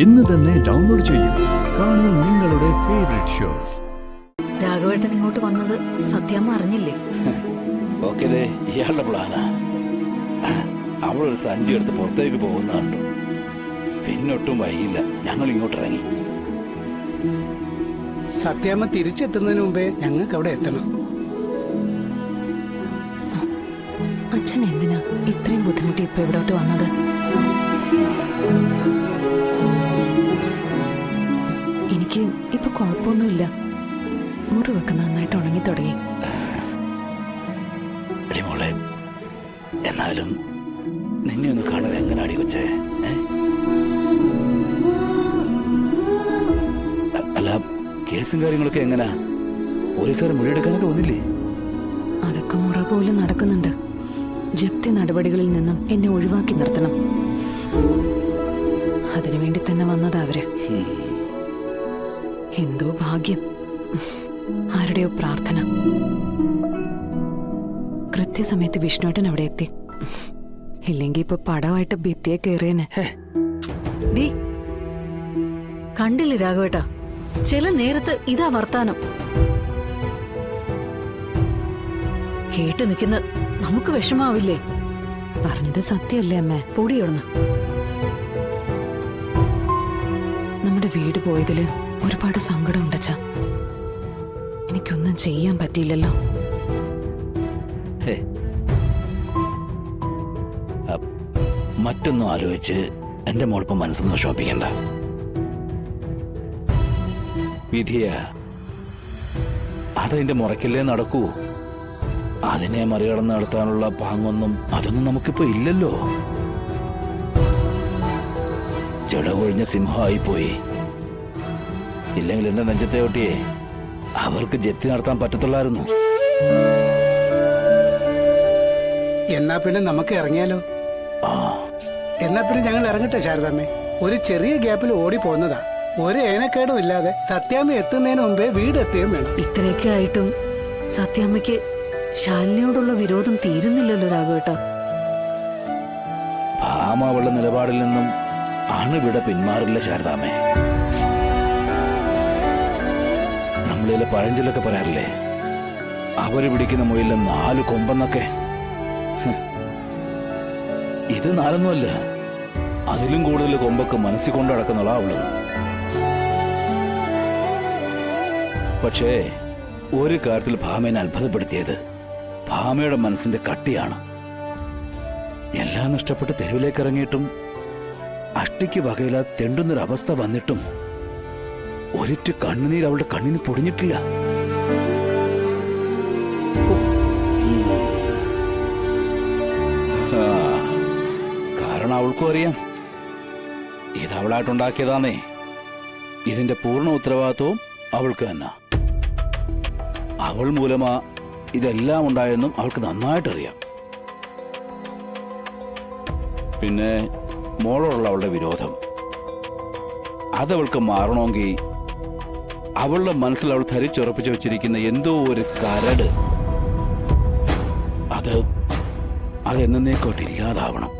ഇന്ന് തന്നെ ഡൗൺലോഡ് ചെയ്യൂ. കാണൂ നിങ്ങളുടെ ഫേവറേറ്റ് ഷോസ്. രാഘവേട്ടൻ ഇങ്ങോട്ട് വന്നത് സത്യം അറിഞ്ഞില്ലേ? ഓക്കെ, ഇയാളുടെ പ്ലാനാ. അവളൊരു സഞ്ചി എടുത്ത് പുറത്തേക്ക് പോകുന്ന കണ്ടു. പിന്നൊട്ടും വൈകില്ല, ഞങ്ങൾ ഇങ്ങോട്ട് ഇറങ്ങി. സത്യാമ്മ തിരിച്ചെത്തുന്നതിന് മുമ്പേ ഞങ്ങൾക്ക് അവിടെ എത്തണം. അച്ഛൻ എന്തിനാ ഇത്രയും ബുദ്ധിമുട്ടി ഇപ്പൊ ഇവിടോട്ട് വന്നത്? എനിക്ക് ഇപ്പൊ കുഴപ്പമൊന്നുമില്ല. മുറിവൊക്കെ നന്നായിട്ട് ഉണങ്ങി തുടങ്ങി. മോളെ, എന്നാലും നിന്നെ ഒന്ന് കാണാൻ എങ്ങനാടി കൊച്ചേ? അല്ല, കേസും കാര്യങ്ങളൊക്കെ എങ്ങനാ? പോലീസുകാർ മൊഴിയെടുക്കാനൊക്കെ വന്നില്ലേ? അതൊക്കെ മുറ പോലെ നടക്കുന്നുണ്ട്. ജപ്തി നടപടികളിൽ നിന്നും എന്നെ ഒഴിവാക്കി നിർത്തണം. അതിനുവേണ്ടി തന്നെ വന്നതാ അവര്. എന്തോ ഭാഗ്യം, ആരുടെയോ പ്രാർത്ഥന. കൃത്യസമയത്ത് വിഷ്ണുവേട്ടൻ അവിടെ എത്തി. ഇല്ലെങ്കി ഇപ്പൊ പടമായിട്ട് ഭിത്തിയെ കയറിയനെ. ഡി, കണ്ടില്ലേ രാഘവേട്ടാ, ചില നേരത്ത് ഇതാ വർത്താനം. കേട്ട് നിൽക്കുന്ന നമുക്ക് വിഷമാവില്ലേ? പറഞ്ഞത് സത്യമല്ലേ അമ്മേ? പൊടിയൊന്ന് നമ്മുടെ വീട് പോയതില് ഒരുപാട് സങ്കടം ഉണ്ടച്ച. എനിക്കൊന്നും ചെയ്യാൻ പറ്റിയില്ലല്ലോ. മറ്റൊന്നും ആലോചിച്ച് എന്റെ മോളിപ്പം മനസ്സൊന്നും വിഷമിപ്പിക്കണ്ട. വിധിയ അതതിന്റെ മുറയ്ക്കല്ലേ നടക്കൂ. അതിനെ മറികടന്ന് നടത്താനുള്ള പാങ്ങൊന്നും അതൊന്നും നമുക്കിപ്പോ ഇല്ലല്ലോ. ജടകൊഴിഞ്ഞ സിംഹമായി പോയി. ഇല്ലെങ്കിൽ എന്റെ നെഞ്ചത്തെ ഒട്ടിയെ അവർക്ക് ജപ്തി നടത്താൻ പറ്റത്തുള്ളായിരുന്നു. എന്നാ പിന്നെ നമുക്ക് ഇറങ്ങിയാലോ? എന്നാ പിന്നെ ഞങ്ങൾ ഇറങ്ങട്ടെ ശാരദാമ്മേ. ഒരു ചെറിയ ഗ്യാപ്പിൽ ഓടി പോകുന്നതാ. ഒരു ഏനക്കേടും ഇല്ലാതെ സത്യാമ്മ എത്തുന്നതിന് മുമ്പേ വീട് എത്തുകയും വേണം. ഇത്രയൊക്കെ ആയിട്ടും സത്യാമ്മയ്ക്ക് ശാലിനിയോടുള്ള വിരോധം തീരുന്നില്ലല്ലോ രാഘവേട്ടാ. ഭാമ അവളുടെ നിലപാടിൽ നിന്നും അണുവിട പിന്മാറില്ല ശാരദാമ്മേ. നമ്മളിലെ പഴഞ്ചൊല്ലൊക്കെ പറയാറില്ലേ, അവര് പിടിക്കുന്ന മുയിലെ 4 കൊമ്പെന്നൊക്കെ. ഇത് 4ഒന്നുമല്ല, അതിലും കൂടുതൽ കൊമ്പൊക്കെ മനസ്സിൽ കൊണ്ട് നടക്കുന്നതാ അവള്. പക്ഷേ ഒരു കാര്യത്തിൽ ഭാമേനെ അത്ഭുതപ്പെടുത്തിയത് ഭാമയുടെ മനസ്സിന്റെ കട്ടിയാണ്. എല്ലാം നഷ്ടപ്പെട്ട് തെരുവിലേക്ക് ഇറങ്ങിയിട്ടും അഷ്ടിക്ക് വകയില്ലാതെ തെണ്ടുന്നൊരവസ്ഥ വന്നിട്ടും ഒരിറ്റ് കണ്ണുനീർ അവളുടെ കണ്ണിന് പൊടിഞ്ഞിട്ടില്ല. കാരണം അവൾക്കും അറിയാം ഇത് അവളായിട്ടുണ്ടാക്കിയതാന്നേ. ഇതിന്റെ പൂർണ്ണ ഉത്തരവാദിത്വവും അവൾക്ക് തന്നെ. അവൾ മൂലമാ ഇതെല്ലാം ഉണ്ടായെന്നും അവൾക്ക് നന്നായിട്ടറിയാം. പിന്നെ മോളോടുള്ള അവളുടെ വിരോധം അതവൾക്ക് മാറണമെങ്കിൽ അവളുടെ മനസ്സിൽ അവൾ ധരിച്ചുറപ്പിച്ചു വെച്ചിരിക്കുന്ന എന്തോ ഒരു കരട് അതെന്നേക്കോട്ട് ഇല്ലാതാവണം.